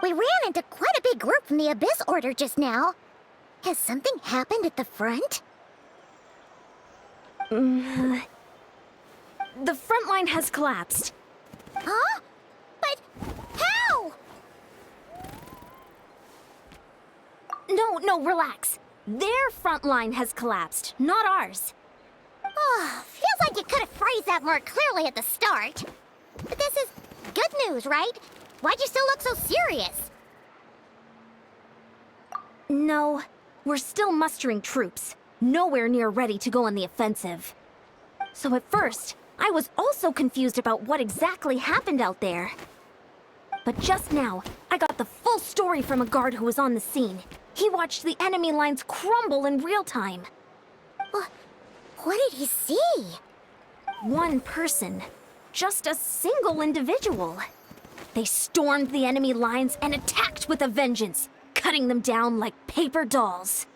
We ran into quite a big group from the Abyss Order just now. Has something happened at the front? The front line has collapsed. Huh? But how? No, relax. Their front line has collapsed, not ours. Oh, feels like you could have phrased that more clearly at the start. But this is good news, right? Why'd you still look so serious? No, we're still mustering troops. Nowhere near ready to go on the offensive. So at first, I was also confused about what exactly happened out there. But just now, I got the full story from a guard who was on the scene. He watched the enemy lines crumble in real time. What did he see? One person. Just a single individual. They stormed the enemy lines and attacked with a vengeance, cutting them down like paper dolls.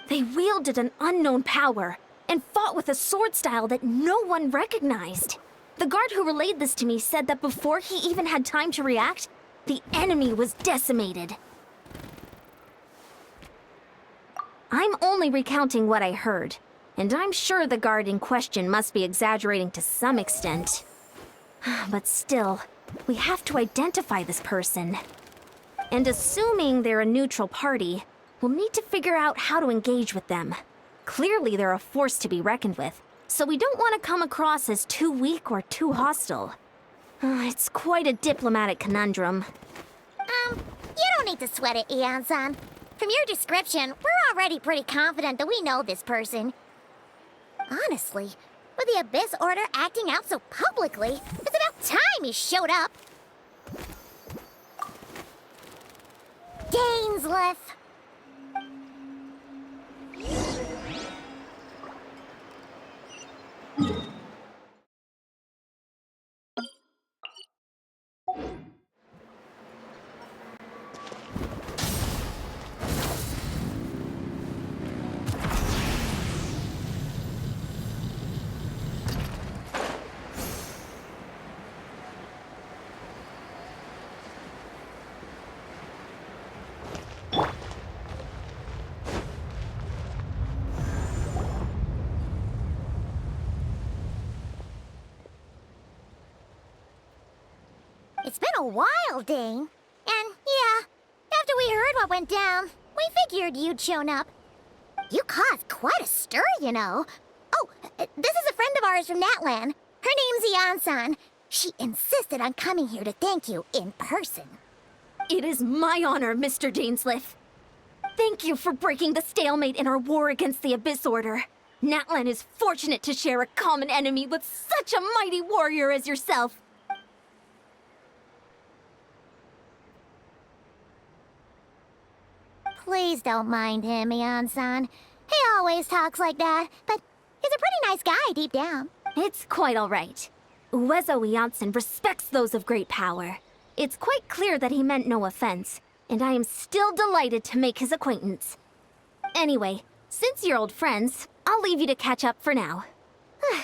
They wielded an unknown power and fought with a sword style that no one recognized. The guard who relayed this to me said that before he even had time to react, the enemy was decimated. I'm only recounting what I heard, and I'm sure the guard in question must be exaggerating to some extent. But still, we have to identify this person. And assuming they're a neutral party, we'll need to figure out how to engage with them. Clearly they're a force to be reckoned with, so we don't want to come across as too weak or too hostile. It's quite a diplomatic conundrum. You don't need to sweat it, Ian-san. From your description, we're already pretty confident that we know this person. Honestly, with the Abyss Order acting out so publicly, it's about time he showed up. Dainsleif. It's been a while, Dane. And yeah, after we heard what went down, we figured you'd shown up. You caused quite a stir, you know. Oh, this is a friend of ours from Natlan. Her name's Ian-san. She insisted on coming here to thank you in person. It is my honor, Mr. Dainsleif. Thank you for breaking the stalemate in our war against the Abyss Order. Natlan is fortunate to share a common enemy with such a mighty warrior as yourself. Please don't mind him, Ian-san. He always talks like that, but he's a pretty nice guy deep down. It's quite all right. Uezo Janssen respects those of great power. It's quite clear that he meant no offense, and I am still delighted to make his acquaintance. Anyway, since you're old friends, I'll leave you to catch up for now.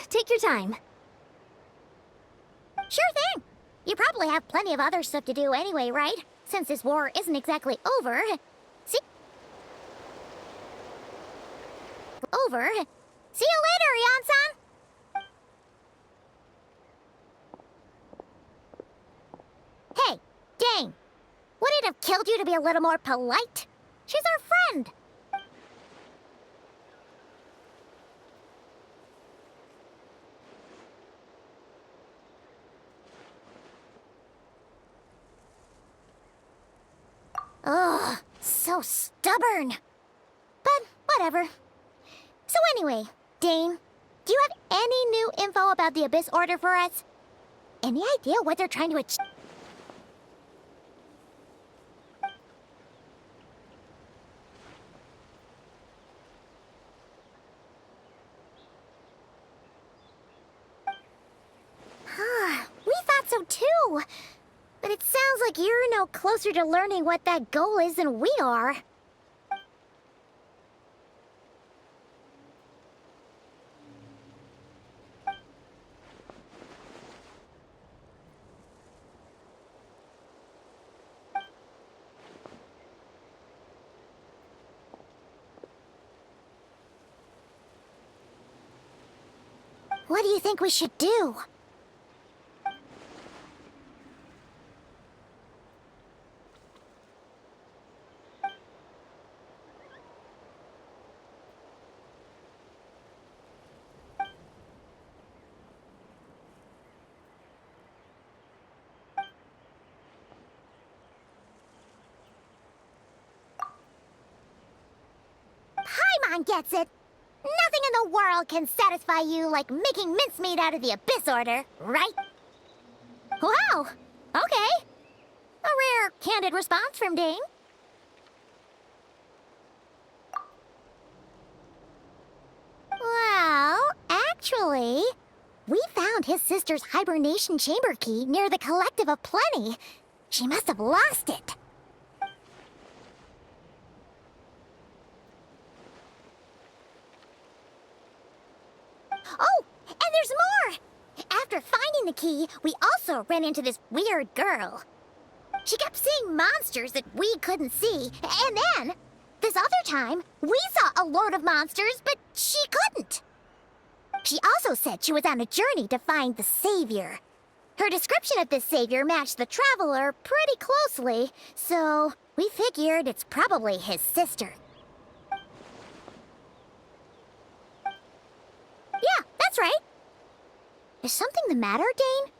Take your time. Sure thing. You probably have plenty of other stuff to do anyway, right? Since this war isn't exactly over. See? Over. See you later, Ian-san! Hey, Dane. Would it have killed you to be a little more polite? She's our friend. Ugh, so stubborn. But whatever. So anyway, Dane, do you have any new info about the Abyss Order for us? Any idea what they're trying to achieve? We thought so too. But it sounds like you're no closer to learning what that goal is than we are. What do you think we should do? Paimon gets it. Nothing in the world can satisfy you like making mincemeat out of the Abyss Order, right? Wow, okay. A rare, candid response from Dane. Well, actually, we found his sister's hibernation chamber key near the Collective of Plenty. She must have lost it. Oh, and there's more! After finding the key, we also ran into this weird girl. She kept seeing monsters that we couldn't see, and then, this other time, we saw a load of monsters, but she couldn't. She also said she was on a journey to find the Savior. Her description of this Savior matched the Traveler pretty closely, so we figured it's probably his sister. Yeah, that's right. Is something the matter, Dane?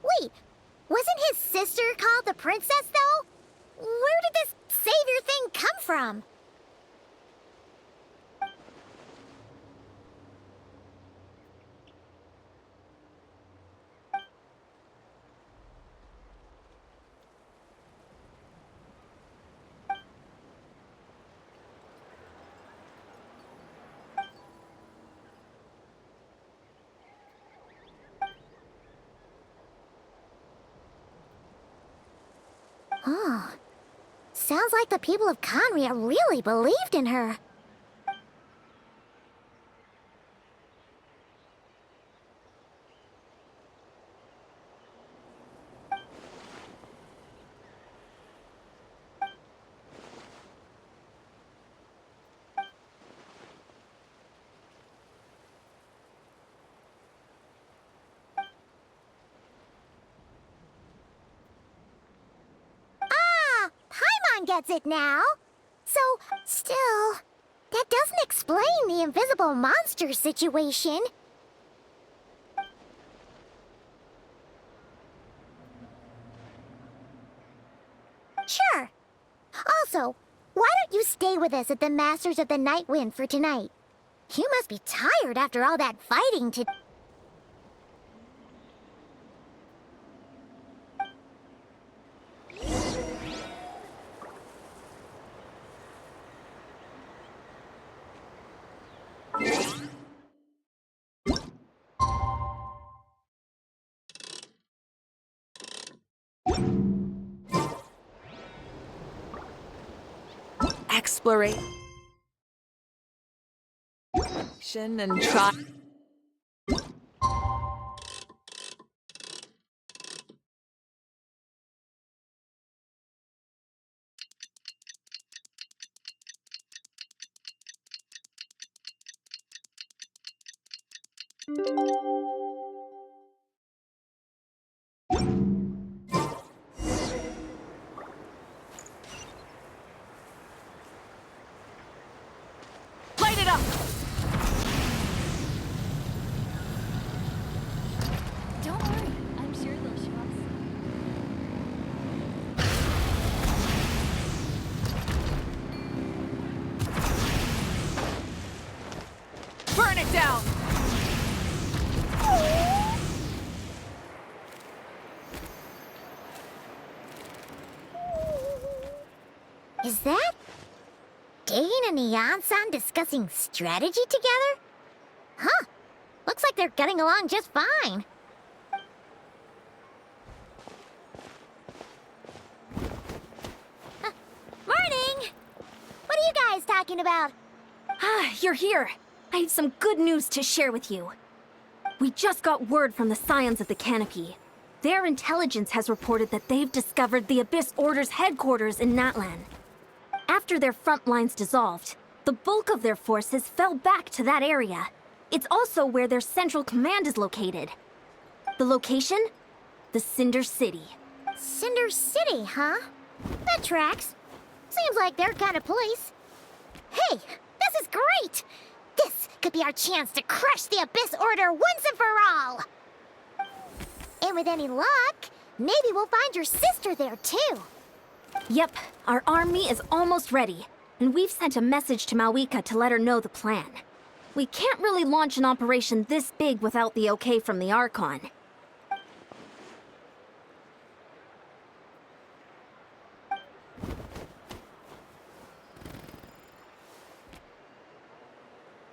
Wait, wasn't his sister called the Princess, though? Where did this Savior thing come from? Oh, sounds like the people of Conria really believed in her. Gets it now. So, still, that doesn't explain the invisible monster situation. Sure. Also, why don't you stay with us at the Masters of the Night Wind for tonight? You must be tired after all that fighting to... Exploration and try. Light it up! Don't worry, I'm sure they'll show us. Burn it down! Is that Dane and Neon-san discussing strategy together? Huh. Looks like they're getting along just fine. Morning! What are you guys talking about? Ah, you're here. I have some good news to share with you. We just got word from the Scions of the Canopy. Their intelligence has reported that they've discovered the Abyss Order's headquarters in Natlan. After their front lines dissolved, the bulk of their forces fell back to that area. It's also where their central command is located. The location? The Cinder City. Cinder City, huh? That tracks. Seems like their kind of place. Hey, this is great! This could be our chance to crush the Abyss Order once and for all! And with any luck, maybe we'll find your sister there too. Yep, our army is almost ready, and we've sent a message to Malwika to let her know the plan. We can't really launch an operation this big without the okay from the Archon.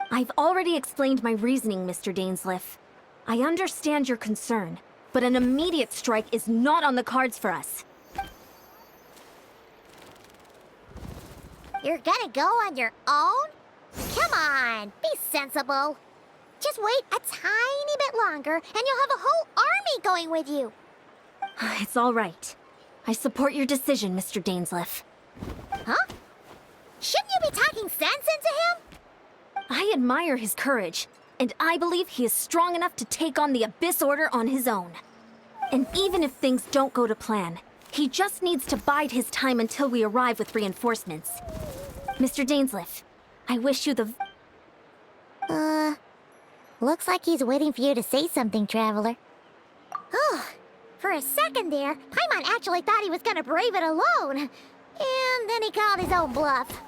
I've already explained my reasoning, Mr. Dainsleif. I understand your concern, but an immediate strike is not on the cards for us. You're gonna go on your own? Come on, be sensible. Just wait a tiny bit longer and you'll have a whole army going with you. It's all right. I support your decision, Mr. Dainsleif. Huh? Shouldn't you be talking sense into him? I admire his courage, and I believe he is strong enough to take on the Abyss Order on his own. And even if things don't go to plan, he just needs to bide his time until we arrive with reinforcements. Mr. Dainsleif, I wish you the... Looks like he's waiting for you to say something, Traveler. Oh, for a second there, Paimon actually thought he was gonna brave it alone. And then he called his own bluff.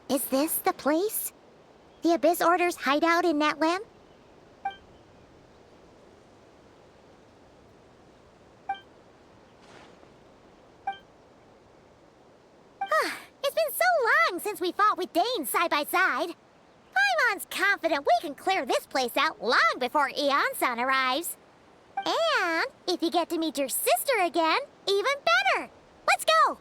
Is this the place? The Abyss Order's hideout in Natlan? It's been so long since we fought with Dane side by side. Paimon's confident we can clear this place out long before Eon-san arrives. And if you get to meet your sister again, even better. Let's go!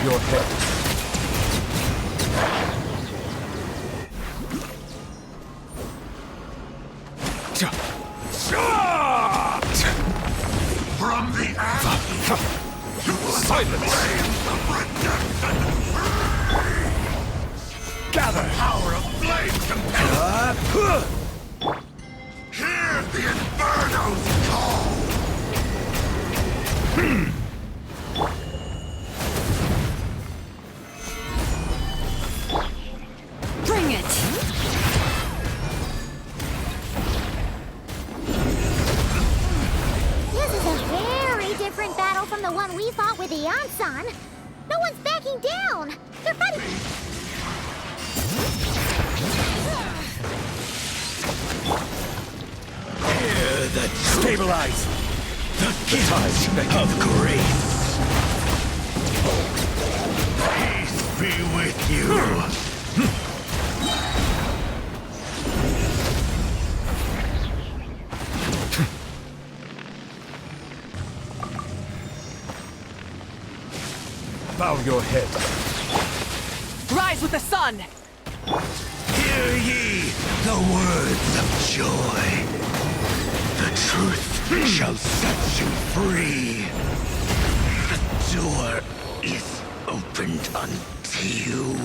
Your head. From the ashes, you will Silence! gather power of flame companion. Hear the Inferno's call! Bring it! This is a very different battle from the one we fought with the Ansan. No one's backing down. They're fighting. Hear the Stabilize! the gift of grace. Peace be with you. Bow your head. Rise with the sun! Hear ye the words of joy. The truth shall set you free. The door is opened unto you.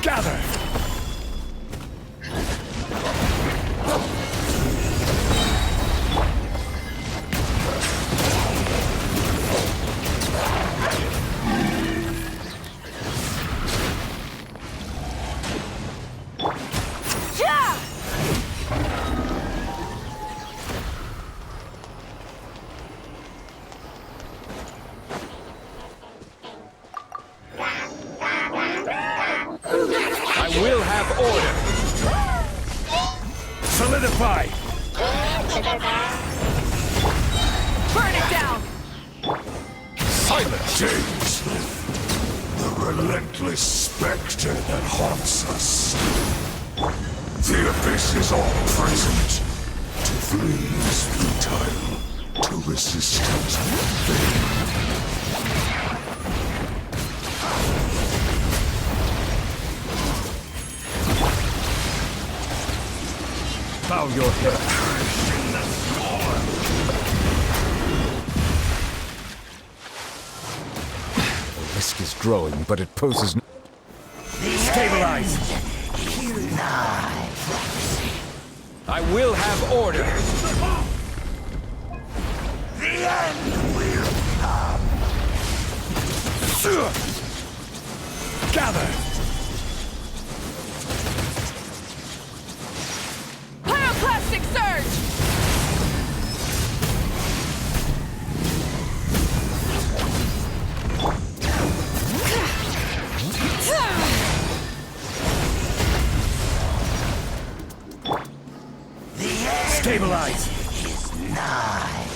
Gather! I will have order. Solidify! Burn it down! Silence! James, the relentless specter that haunts us. The abyss is all present. To flee is futile. To resist is vain. Bow your head. The risk is growing, but it poses no... Stabilize! I will have order! The end will come. Gather! Pyroclastic surge! Stabilize! Is nigh.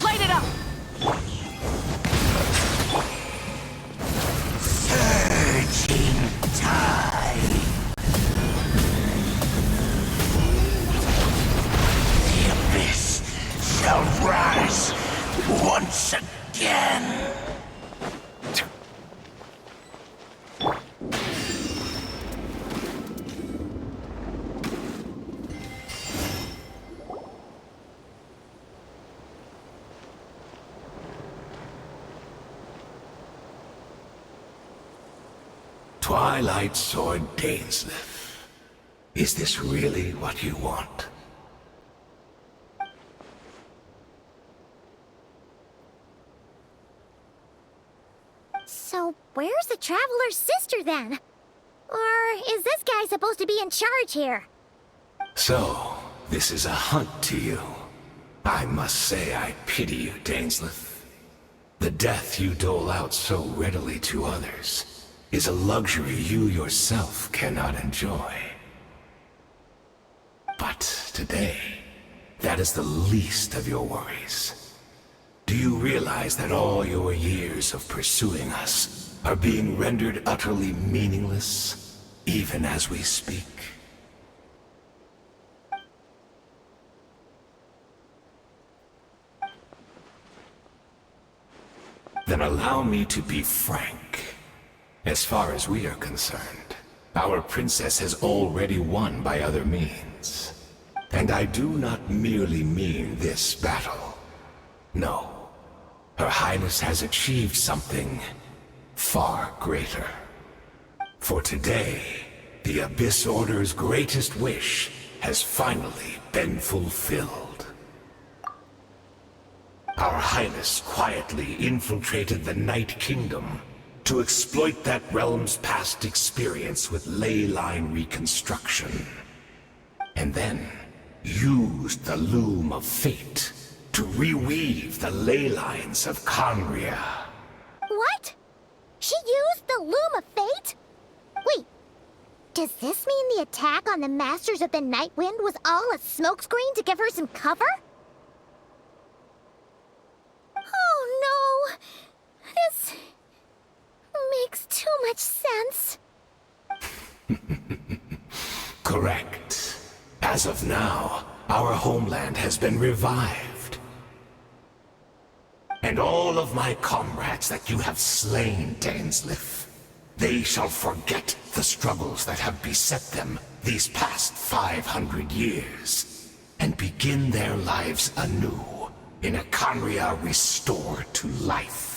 Light it up! Surging tide. The abyss shall rise once again. Twilight Sword Dainsleif. Is this really what you want? So, where's the Traveler's sister then? Or is this guy supposed to be in charge here? So, this is a hunt to you. I must say I pity you, Dainsleif. The death you dole out so readily to others is a luxury you yourself cannot enjoy. But today, that is the least of your worries. Do you realize that all your years of pursuing us are being rendered utterly meaningless, even as we speak? Then allow me to be frank. As far as we are concerned, our princess has already won by other means. And And I do not merely mean this battle. No. Her Highness has achieved something far greater. For today, the Abyss Order's greatest wish has finally been fulfilled. Our Highness quietly infiltrated the Night Kingdom to exploit that realm's past experience with ley line reconstruction. And then used the Loom of Fate to reweave the ley lines of Conria. What? She used the Loom of Fate? Wait, does this mean the attack on the Masters of the Night Wind was all a smokescreen to give her some cover? Oh no! This makes too much sense. Correct. As of now, our homeland has been revived. And all of my comrades that you have slain, Dainsleif, they shall forget the struggles that have beset them these past 500 years, and begin their lives anew in a Conria restored to life.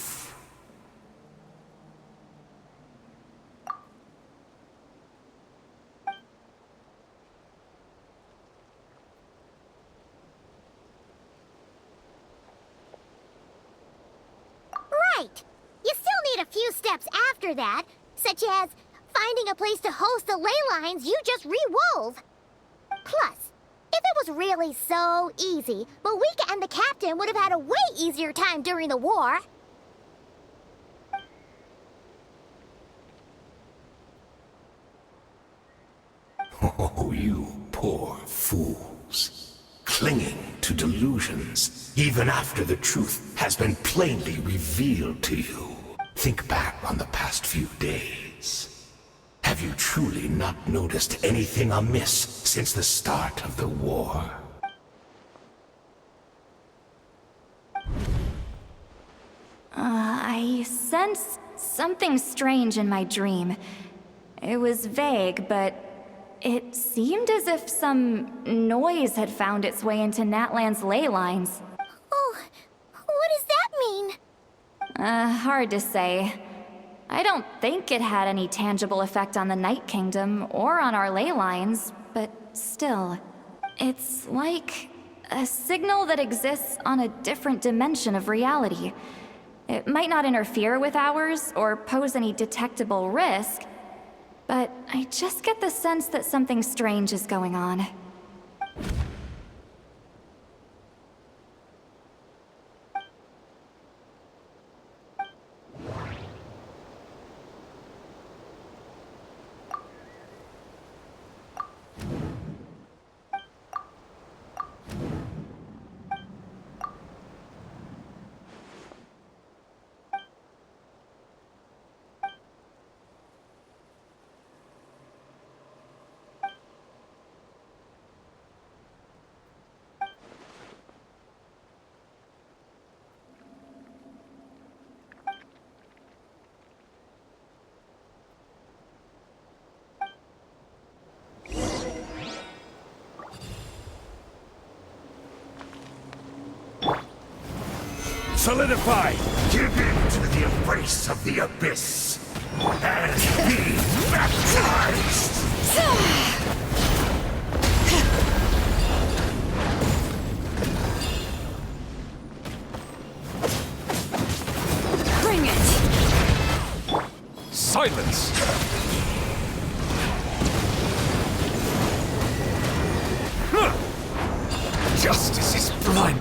Right! You still need a few steps after that, such as finding a place to host the ley lines you just re-wove. Plus, if it was really so easy, Boika and the captain would have had a way easier time during the war. Oh, you poor fools. Clinging to delusions, even after the truth has been plainly revealed to you. Think back on the past few days. Have you truly not noticed anything amiss since the start of the war? I sensed something strange in my dream. It was vague, but it seemed as if some noise had found its way into Natlan's ley lines. Oh, what does that mean? Hard to say. I don't think it had any tangible effect on the Night Kingdom or on our ley lines, but still. It's like a signal that exists on a different dimension of reality. It might not interfere with ours or pose any detectable risk, but I just get the sense that something strange is going on. Solidify! Give in to the embrace of the Abyss, and be baptized! Bring it! Silence! Justice is blind.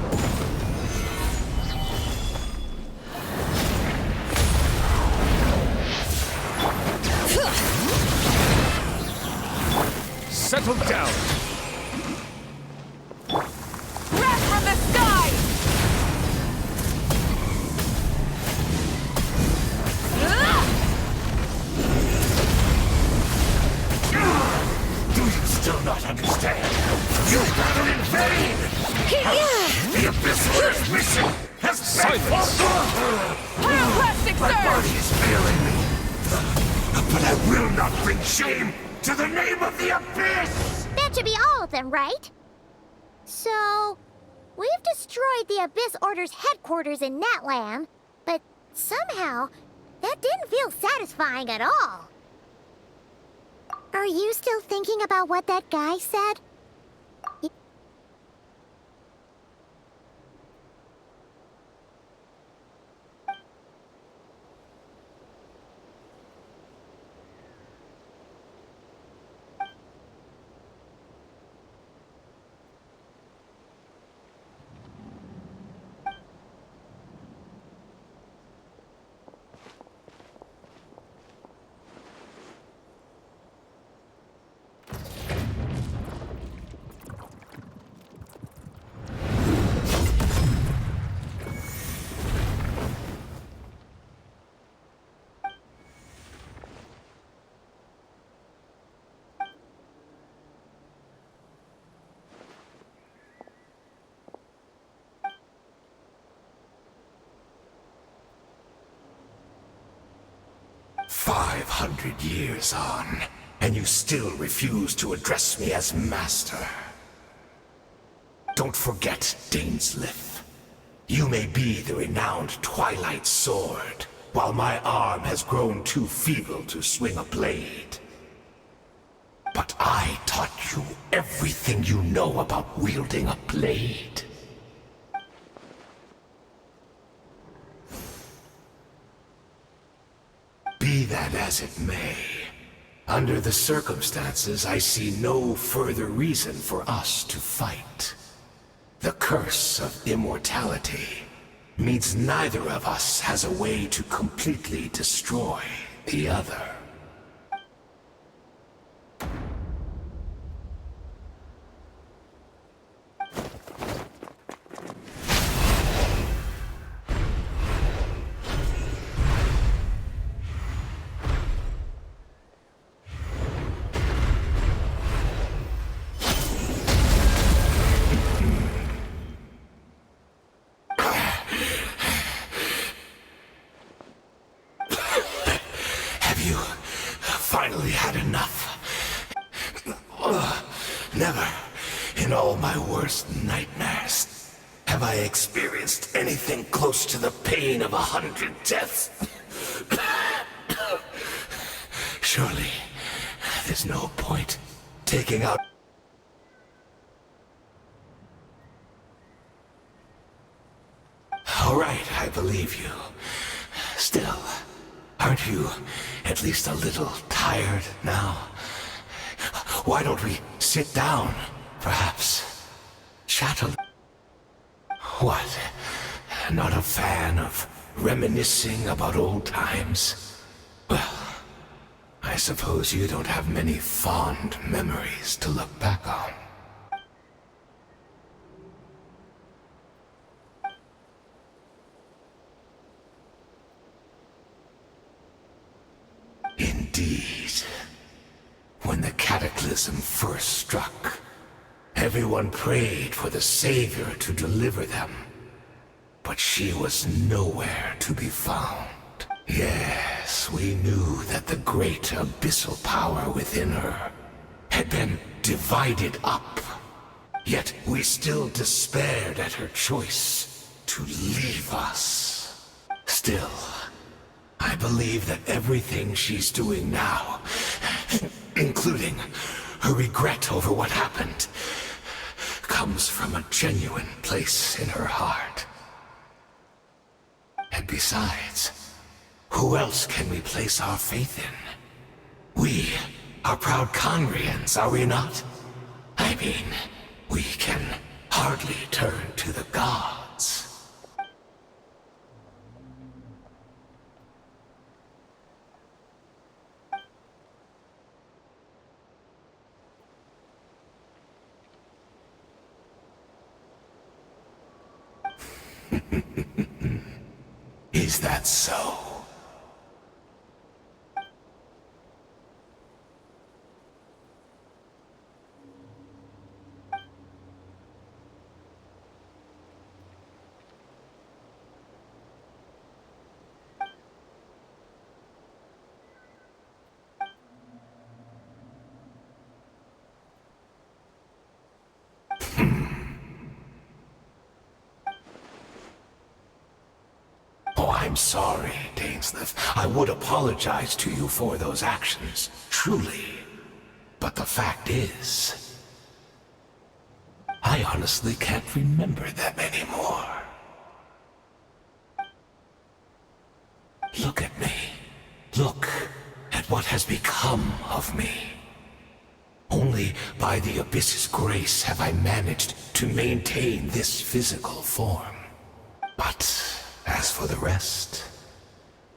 Settle down. Wrath from the sky! Do you still not understand? You battled in vain! The Abyss Order's mission has been fulfilled! Pyroclastic My body surge! is failing me, but I will not bring shame to the name of the Abyss! That should be all of them, right? So, we've destroyed the Abyss Order's headquarters in Natlan, but somehow, that didn't feel satisfying at all. Are you still thinking about what that guy said? 500 years on, and you still refuse to address me as master. Don't forget, Dainsleif. You may be the renowned Twilight Sword, while my arm has grown too feeble to swing a blade. But I taught you everything you know about wielding a blade. Be that as it may, under the circumstances, I see no further reason for us to fight. The curse of immortality means neither of us has a way to completely destroy the other. Finally had enough. Never, in all my worst nightmares, have I experienced anything close to the pain of 100 deaths. Surely, there's no point taking out... All right, I believe you. Still, aren't you at least a little tired now? Why don't we sit down, perhaps? Chat a... What? Not a fan of reminiscing about old times? Well, I suppose you don't have many fond memories to look back on. Indeed. When the cataclysm first struck, everyone prayed for the Savior to deliver them. But she was nowhere to be found. Yes, we knew that the great abyssal power within her had been divided up. Yet we still despaired at her choice to leave us. Still, I believe that everything she's doing now, including her regret over what happened, comes from a genuine place in her heart. And besides, who else can we place our faith in? We are proud Conrians, are we not? I mean, we can hardly turn to the gods. Is that so? I'm sorry, Dainsleif. I would apologize to you for those actions, truly. But the fact is, I honestly can't remember them anymore. Look at me. Look at what has become of me. Only by the Abyss's grace have I managed to maintain this physical form. But as for the rest,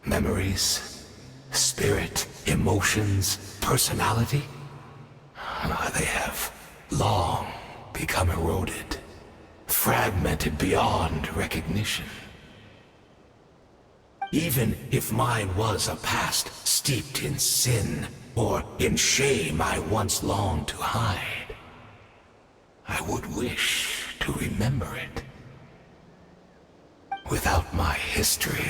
memories, spirit, emotions, personality, they have long become eroded, fragmented beyond recognition. Even if mine was a past steeped in sin, or in shame I once longed to hide, I would wish to remember it. Without my history,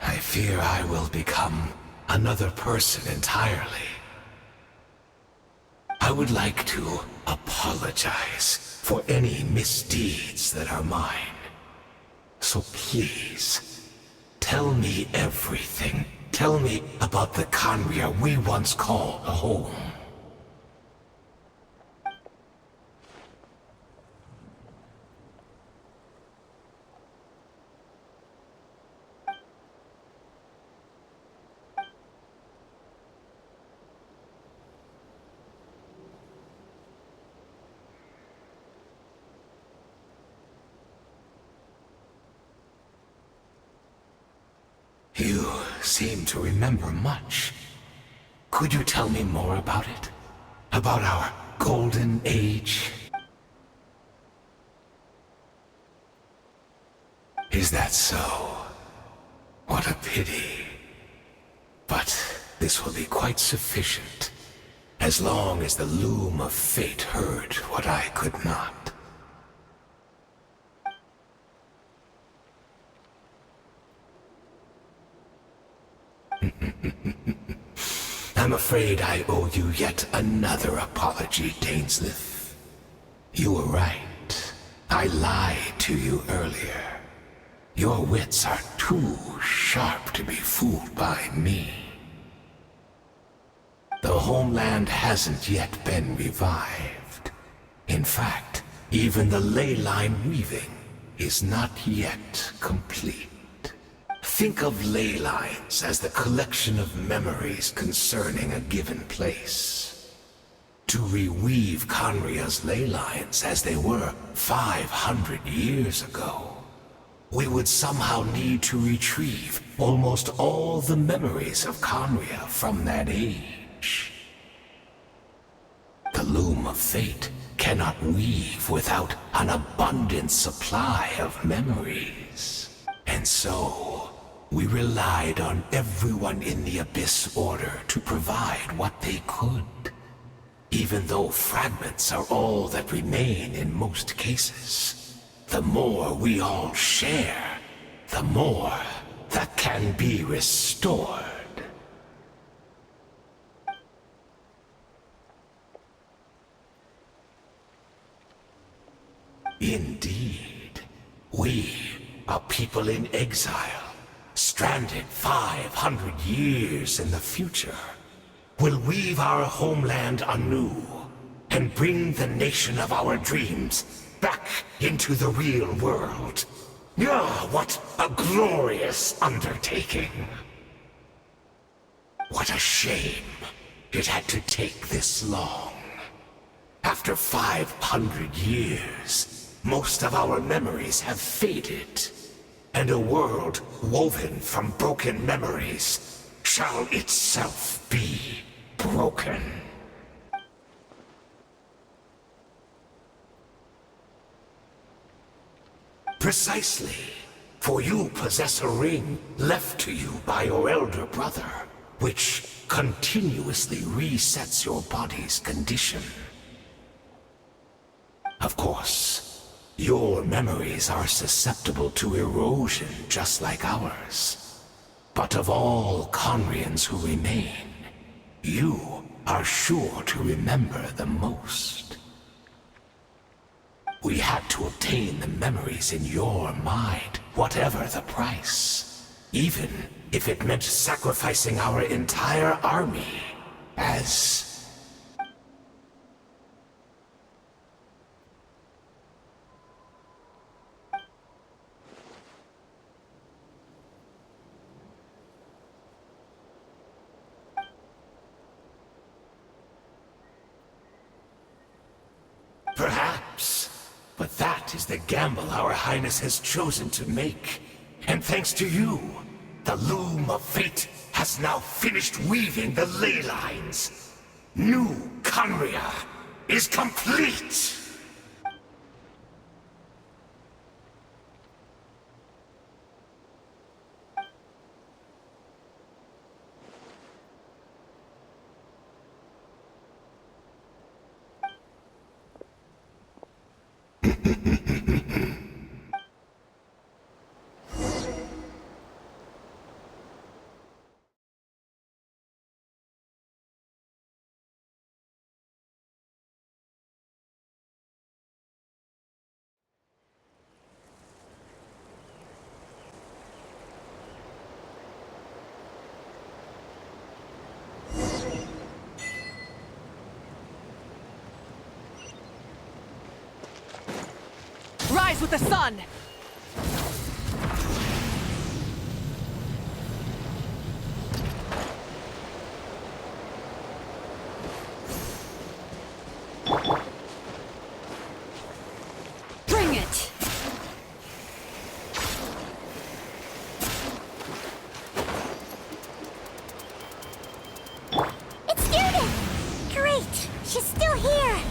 I fear I will become another person entirely. I would like to apologize for any misdeeds that are mine. So please, tell me everything. Tell me about the Khaenri'ah we once called a home. You seem to remember much. Could you tell me more about it? About our golden age? Is that so? What a pity. But this will be quite sufficient, as long as the loom of fate heard what I could not. I'm afraid I owe you yet another apology, Dainsleif. You were right. I lied to you earlier. Your wits are too sharp to be fooled by me. The homeland hasn't yet been revived. In fact, even the ley line weaving is not yet complete. Think of ley lines as the collection of memories concerning a given place. To reweave Khaenri'ah's ley lines as they were 500 years ago, we would somehow need to retrieve almost all the memories of Khaenri'ah from that age. The loom of fate cannot weave without an abundant supply of memories. And so, we relied on everyone in the Abyss Order to provide what they could. Even though fragments are all that remain in most cases, the more we all share, the more that can be restored. Indeed, we, a people in exile, stranded 500 years in the future, will weave our homeland anew and bring the nation of our dreams back into the real world. Ah, what a glorious undertaking! What a shame it had to take this long. After 500 years, most of our memories have faded. And a world woven from broken memories shall itself be broken. Precisely, for you possess a ring left to you by your elder brother, which continuously resets your body's condition. Of course, your memories are susceptible to erosion just like ours. But of all Khaenri'ahs who remain, you are sure to remember the most. We had to obtain the memories in your mind, whatever the price. Even if it meant sacrificing our entire army as... Perhaps. But that is the gamble our Highness has chosen to make. And thanks to you, the loom of fate has now finished weaving the ley lines. New Conria is complete! Rise with the sun! Bring it! It's Judith! Great! She's still here!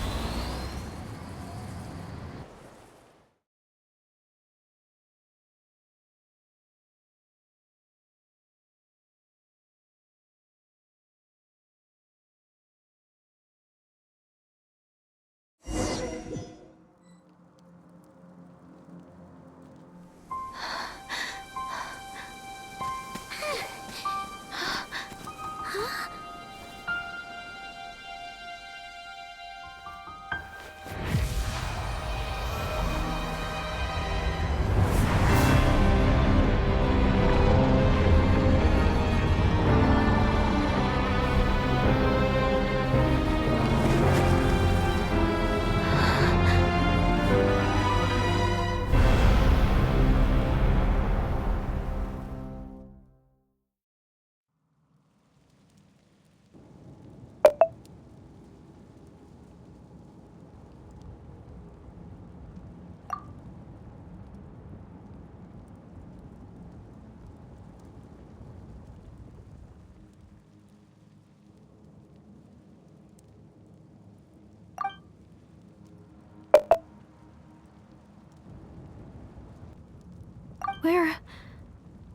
We're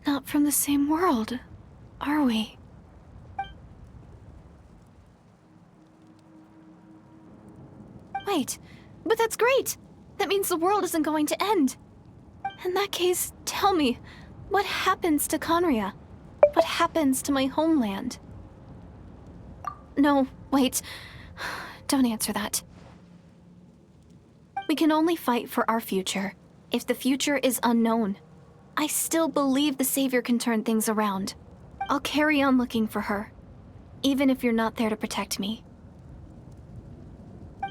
not from the same world, are we? Wait, but that's great! That means the world isn't going to end. In that case, tell me, what happens to Conria? What happens to my homeland? No, wait. Don't answer that. We can only fight for our future. If the future is unknown, I still believe the Savior can turn things around. I'll carry on looking for her, even if you're not there to protect me.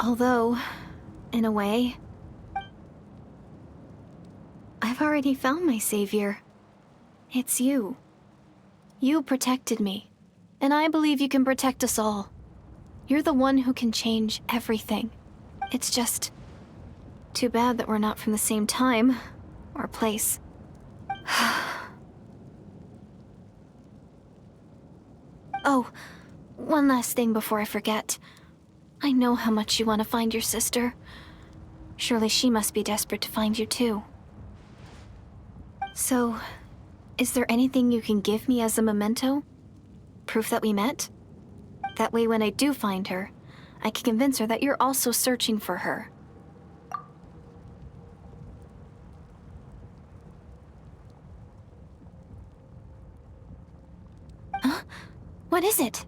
Although, in a way, I've already found my Savior. It's you. You protected me, and I believe you can protect us all. You're the one who can change everything. It's just too bad that we're not from the same time or place. Oh, one last thing before I forget. I know how much you want to find your sister. Surely she must be desperate to find you too. So, is there anything you can give me as a memento? Proof that we met? That way when I do find her, I can convince her that you're also searching for her. Huh? What is it?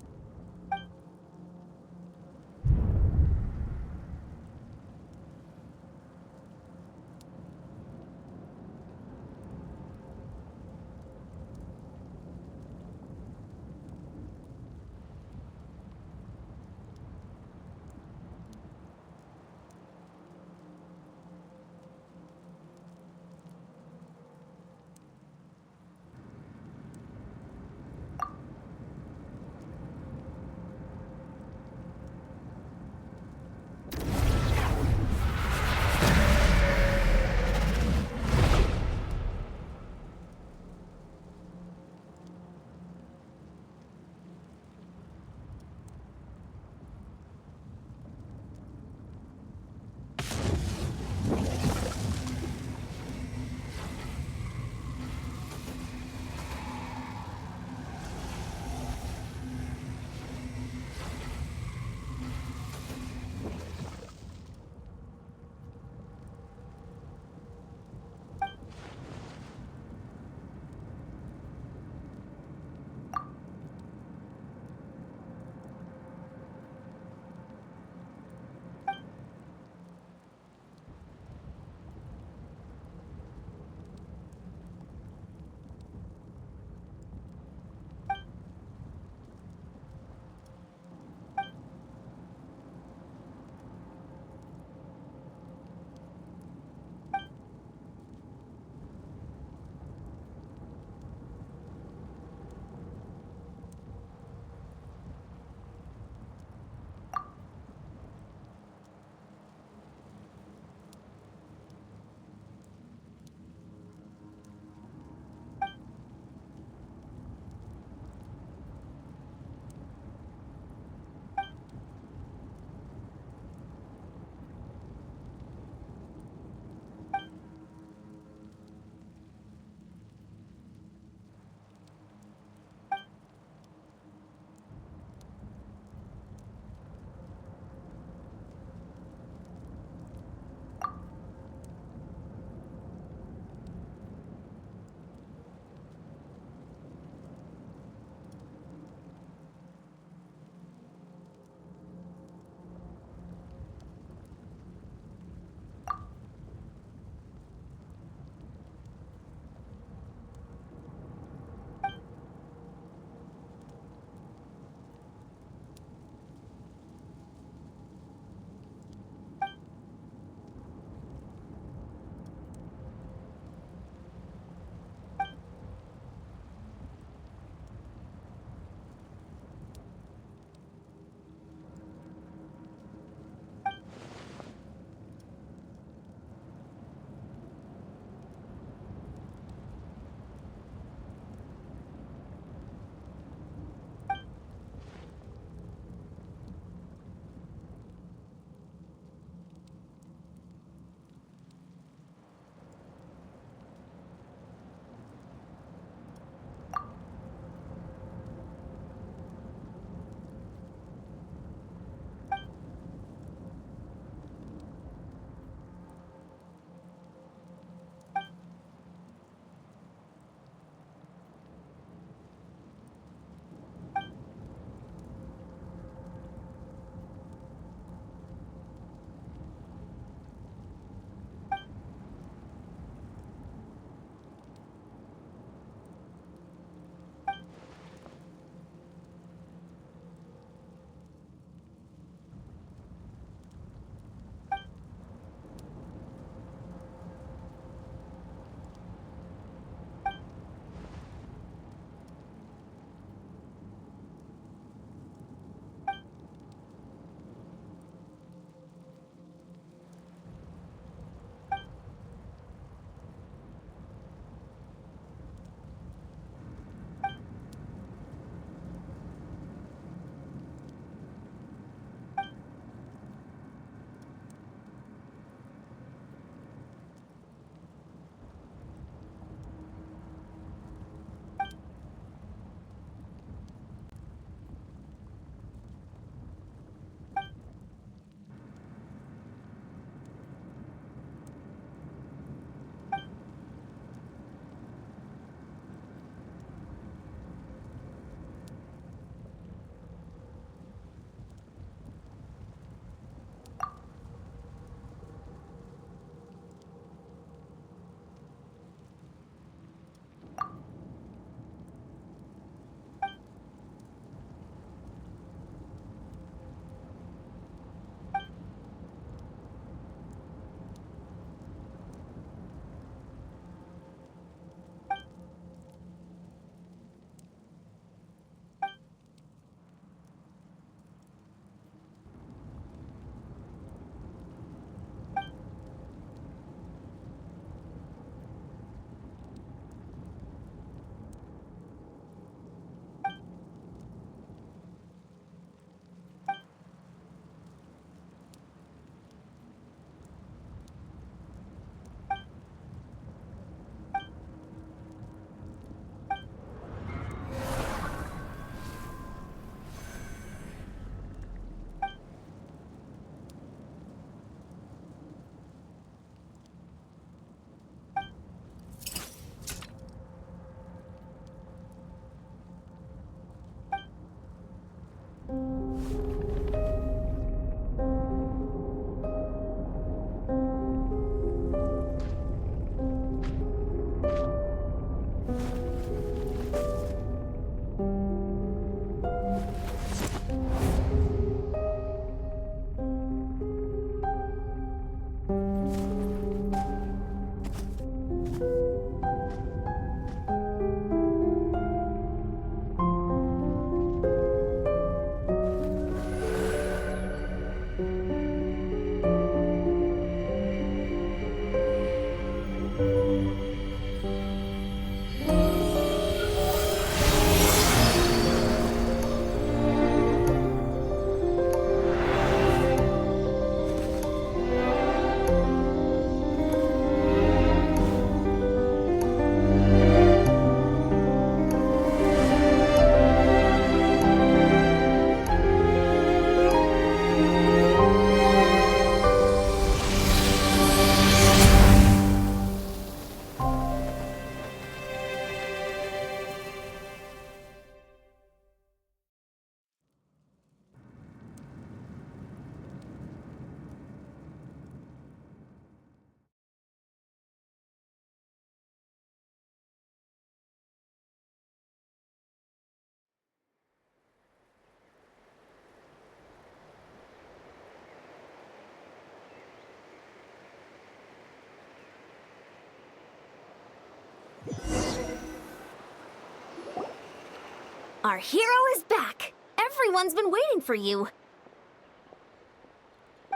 Our hero is back! Everyone's been waiting for you!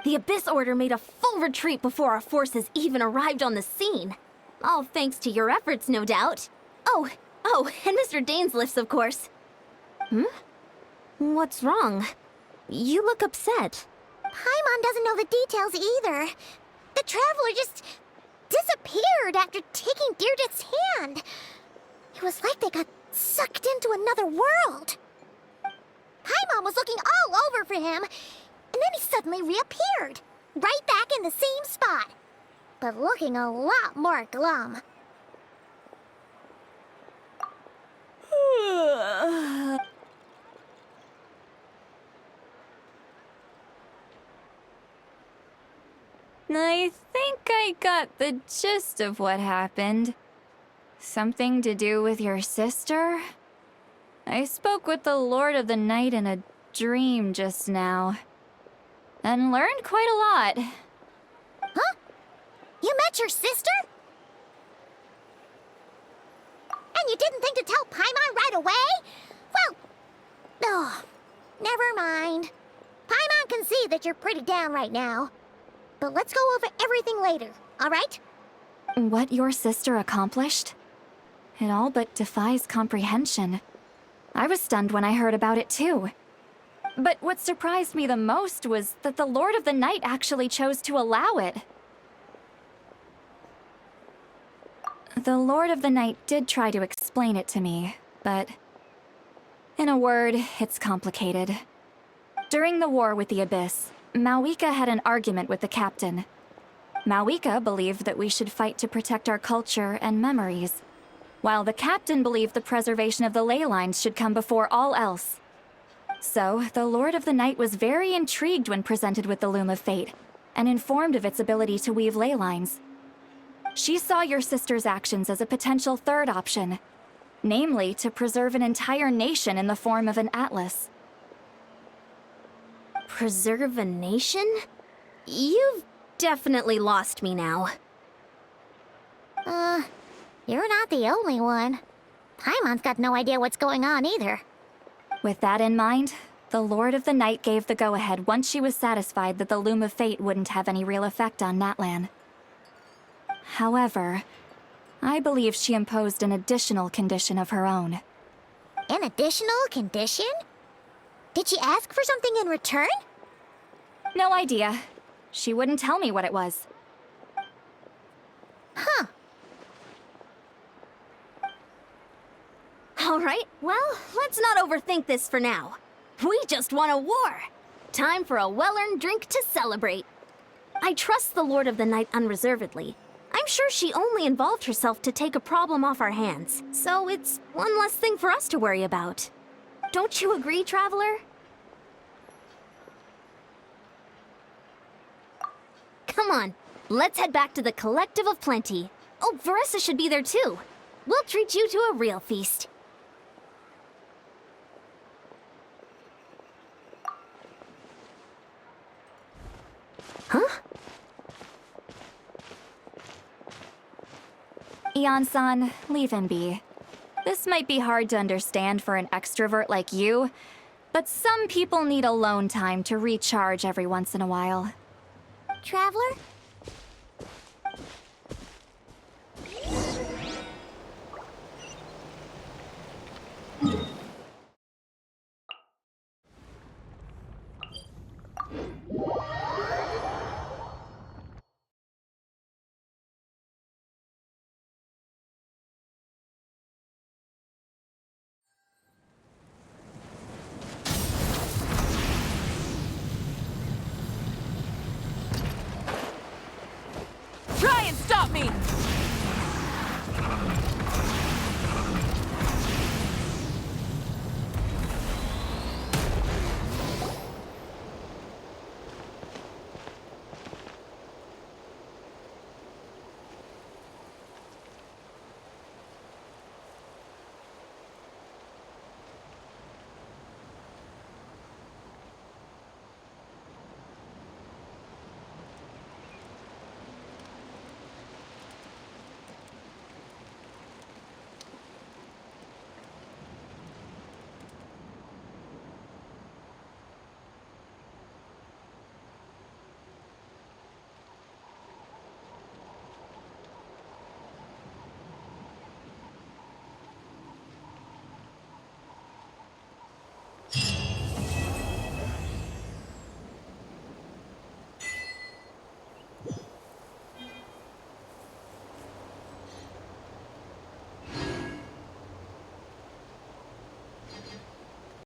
The Abyss Order made a full retreat before our forces even arrived on the scene. All thanks to your efforts, no doubt. Oh, and Mr. Dainsliff's, of course. What's wrong? You look upset. Paimon doesn't know the details either. The Traveler just disappeared after taking Deirdre's hand. It was like they got sucked into another world. Paimon was looking all over for him, and then he suddenly reappeared, right back in the same spot, but looking a lot more glum. I think I got the gist of what happened. Something to do with your sister? I spoke with the Lord of the Night in a dream just now, and learned quite a lot. Huh? You met your sister? And you didn't think to tell Paimon right away? Well, oh, never mind. Paimon can see that you're pretty down right now. But let's go over everything later, all right? What your sister accomplished? It all but defies comprehension. I was stunned when I heard about it too. But what surprised me the most was that the Lord of the Night actually chose to allow it. The Lord of the Night did try to explain it to me, but in a word, it's complicated. During the war with the Abyss, Mawika had an argument with the captain. Mawika believed that we should fight to protect our culture and memories, while the captain believed the preservation of the ley lines should come before all else. So, the Lord of the Night was very intrigued when presented with the Loom of Fate, and informed of its ability to weave ley lines. She saw your sister's actions as a potential third option, namely to preserve an entire nation in the form of an atlas. Preserve a nation? You've definitely lost me now. You're not the only one. Paimon's got no idea what's going on either. With that in mind, the Lord of the Night gave the go-ahead once she was satisfied that the Loom of Fate wouldn't have any real effect on Natlan. However, I believe she imposed an additional condition of her own. An additional condition? Did she ask for something in return? No idea. She wouldn't tell me what it was. Huh. All right, well, let's not overthink this for now. We just won a war. Time for a well-earned drink to celebrate. I trust the Lord of the Night unreservedly. I'm sure she only involved herself to take a problem off our hands, so it's one less thing for us to worry about. Don't you agree, Traveler? Come on, let's head back to the Collective of Plenty. Oh, Veressa should be there too. We'll treat you to a real feast. Huh? Ian-san, leave him be. This might be hard to understand for an extrovert like you, but some people need alone time to recharge every once in a while. Traveler?